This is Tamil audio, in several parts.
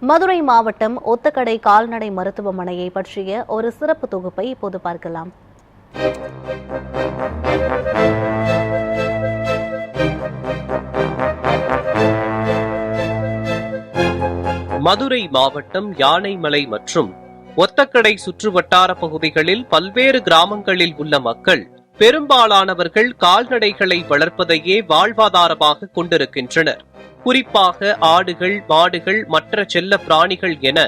மதுரை மாவட்டம் ஒத்தக்கடை கால்நடை மருத்துவமனையை பற்றிய ஒரு சிறப்பு தொகுப்பை இப்போது பார்க்கலாம். மதுரை மாவட்டம் யானைமலை மற்றும் ஒத்தக்கடை சுற்றுவட்டார பகுதிகளில் பல்வேறு கிராமங்களில் உள்ள மக்கள் பெரும்பாலானவர்கள் கால்நடைகளை வளர்ப்பதையே வாழ்வாதாரமாக கொண்டிருக்கின்றனர். குறிப்பாக ஆடுகள், மாடுகள், மற்ற செல்ல பிராணிகள் என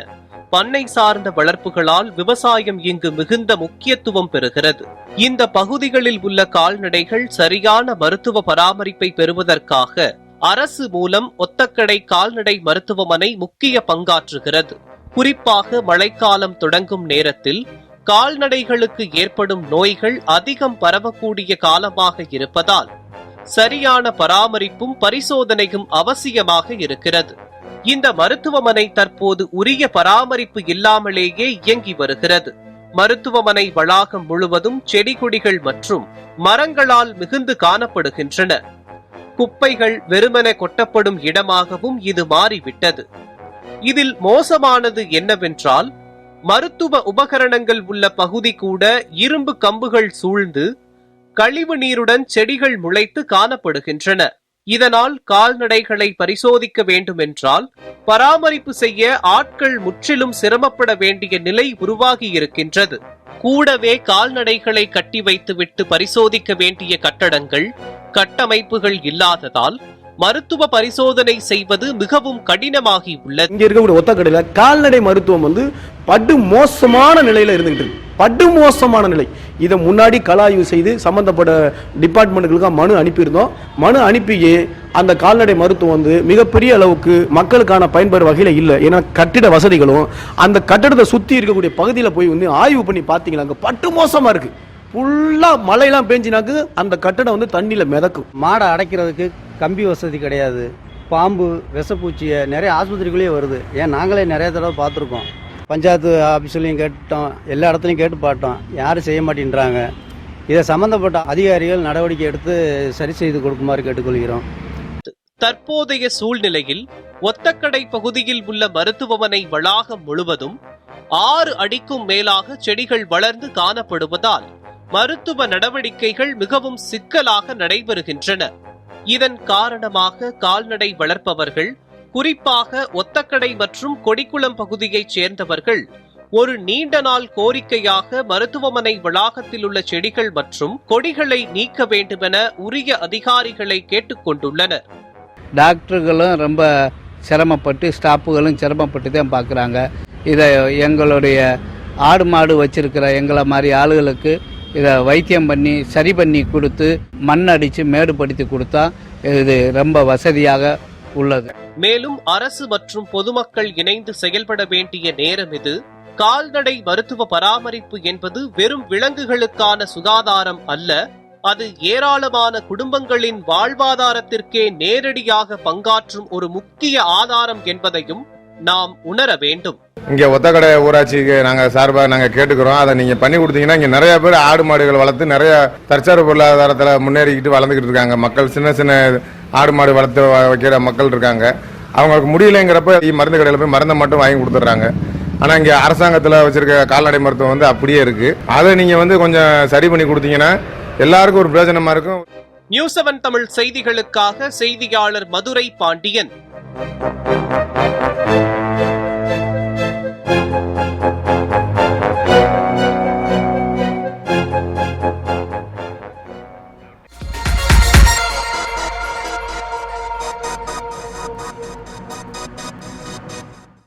பண்ணை சார்ந்த வளர்ப்புகளால் விவசாயம் இங்கு மிகுந்த முக்கியத்துவம் பெறுகிறது. இந்த பகுதிகளில் உள்ள கால்நடைகள் சரியான மருத்துவ பராமரிப்பை பெறுவதற்காக அரசு மூலம் ஒத்தக்கடை கால்நடை மருத்துவமனை முக்கிய பங்காற்றுகிறது. குறிப்பாக மழைக்காலம் தொடங்கும் நேரத்தில் கால்நடைகளுக்கு ஏற்படும் நோய்கள் அதிகம் பரவக்கூடிய காலமாக இருப்பதால் சரியான பராமரிப்பும் பரிசோதனையும் அவசியமாக இருக்கிறது. இந்த மருத்துவமனை தற்போது உரிய பராமரிப்பு இல்லாமலேயே இயங்கி வருகிறது. மருத்துவமனை வளாகம் முழுவதும் செடி கொடிகள் மற்றும் மரங்களால் மிகுந்து காணப்படுகின்றன. குப்பைகள் வெறுமென கொட்டப்படும் இடமாகவும் இது மாறிவிட்டது. இதில் மோசமானது என்னவென்றால், மருத்துவ உபகரணங்கள் உள்ள பகுதி கூட இரும்பு கம்புகள் சூழ்ந்து கழிவு நீருடன் செடிகள் முளைத்து காணப்படுகின்றன. இதனால் கால்நடைகளை பரிசோதிக்க வேண்டுமென்றால் பராமரிப்பு செய்ய ஆட்கள் முற்றிலும் சிரமப்பட வேண்டிய நிலை உருவாகி இருக்கின்றது. கூடவே கால்நடைகளை கட்டி வைத்துவிட்டு பரிசோதிக்க வேண்டிய கட்டடங்கள், கட்டமைப்புகள் இல்லாததால் மருத்துவ பரிசோதனை செய்வது மிகவும் கடினமாகி உள்ளது. இங்க இருக்கக்கூடிய ஒத்தக்கடையில கால்நடை மருத்துவம் படு மோசமான நிலையில இருந்துகிட்டு இருக்கு. படு மோசமான நிலை. இதை முன்னாடி கலாய்வு செய்து சம்பந்தப்பட்ட டிபார்ட்மெண்ட்டுகளுக்கு மனு அனுப்பியிருந்தோம். மனு அனுப்பியே அந்த கால்நடை மருத்துவம் மிகப்பெரிய அளவுக்கு மக்களுக்கான பயன்பாடு வகையில இல்லை. ஏன்னா கட்டிட வசதிகளும் அந்த கட்டடத்தை சுத்தி இருக்கக்கூடிய பகுதியில் போய் ஆய்வு பண்ணி பார்த்தீங்கன்னா அங்க பட்டு மோசமா இருக்கு. ஃபுல்லா மழையெல்லாம் பெஞ்சினாக்கு அந்த கட்டடம் தண்ணியில மிதக்கும். மாடை அடைக்கிறதுக்கு கம்பி வசதி கிடையாது. பாம்பு, விஷப்பூச்சியை நிறைய ஆஸ்பத்திரிக்குள்ளேயே வருது. ஏன் நாங்களே நிறைய தடவை பார்த்துருக்கோம். பஞ்சாயத்து ஆஃபீஸ்லையும் கேட்டோம், எல்லா இடத்துலையும் கேட்டு பார்த்தோம், யாரும் செய்ய மாட்டேன்றாங்க. இதை சம்பந்தப்பட்ட அதிகாரிகள் நடவடிக்கை எடுத்து சரி செய்து கொடுக்குமாறு கேட்டுக்கொள்கிறோம். தற்போதைய சூழ்நிலையில் ஒத்தக்கடை பகுதியில் உள்ள மருத்துவமனை வளாகம் முழுவதும் 6 அடிக்கும் மேலாக செடிகள் வளர்ந்து காணப்படுவதால் மருத்துவ நடவடிக்கைகள் மிகவும் சிக்கலாக நடைபெறுகின்றன. இதன் காரணமாக கால்நடை வளர்ப்பவர்கள், குறிப்பாக ஒத்தக்கடை மற்றும் கொடிக்குளம் பகுதியைச் சேர்ந்தவர்கள் ஒரு நீண்ட நாள் கோரிக்கையாக மருத்துவமனை வளாகத்தில் உள்ள செடிகள் மற்றும் கொடிகளை நீக்க வேண்டுமென உரிய அதிகாரிகளை கேட்டுக் கொண்டுள்ளனர். டாக்டர்களும் ரொம்ப சிரமப்பட்டு, ஸ்டாஃபுகளும் சிரமப்பட்டு தான் பார்க்குறாங்க. இதை எங்களுடைய ஆடு மாடு வச்சிருக்கிற எங்களை மாதிரி ஆளுகளுக்கு இதை வைத்தியம் பண்ணி சரி பண்ணி கொடுத்து மண் அடித்து மேடுபடுத்தி கொடுத்தா இது ரொம்ப வசதியாக உள்ளது. மேலும் அரசு மற்றும் பொதுமக்கள் இணைந்து செயல்பட வேண்டிய நேரம் இது. கால்நடை மருத்துவ பராமரிப்பு என்பது வெறும் விலங்குகளுக்கான சுகாதாரம் அல்ல, அது ஏராளமான குடும்பங்களின் வாழ்வாதாரத்திற்கே நேரடியாக பங்காற்றும் ஒரு முக்கிய ஆதாரம் என்பதையும் நாம் உணர வேண்டும். இங்கே ஒத்தக்கடை ஊராட்சிக்கு நாங்கள் சார்பாக கேட்டுக்கிறோம். அதை நீங்கள் பண்ணி கொடுத்தீங்கன்னா இங்கே நிறைய பேர் ஆடு மாடுகள் வளர்த்து நிறைய தற்சார்பு பொருளாதாரத்தில் முன்னேறிக்கிட்டு வளர்ந்துக்கிட்டு இருக்காங்க. மக்கள் சின்ன சின்ன ஆடு மாடு வளர்த்து வைக்கிற மக்கள் இருக்காங்க. அவங்களுக்கு முடியலைங்கிறப்ப மருந்து கடையில் போய் மருந்தை மட்டும் வாங்கி கொடுத்துட்றாங்க. ஆனால் இங்கே அரசாங்கத்தில் வச்சிருக்க கால்நடை மருத்துவம் அப்படியே இருக்கு. அதை நீங்கள் கொஞ்சம் சரி பண்ணி கொடுத்தீங்கன்னா எல்லாருக்கும் ஒரு பிரயோஜனமா இருக்கும். நியூஸ் 7 தமிழ் செய்திகளுக்காக செய்தியாளர் மதுரை பாண்டியன்.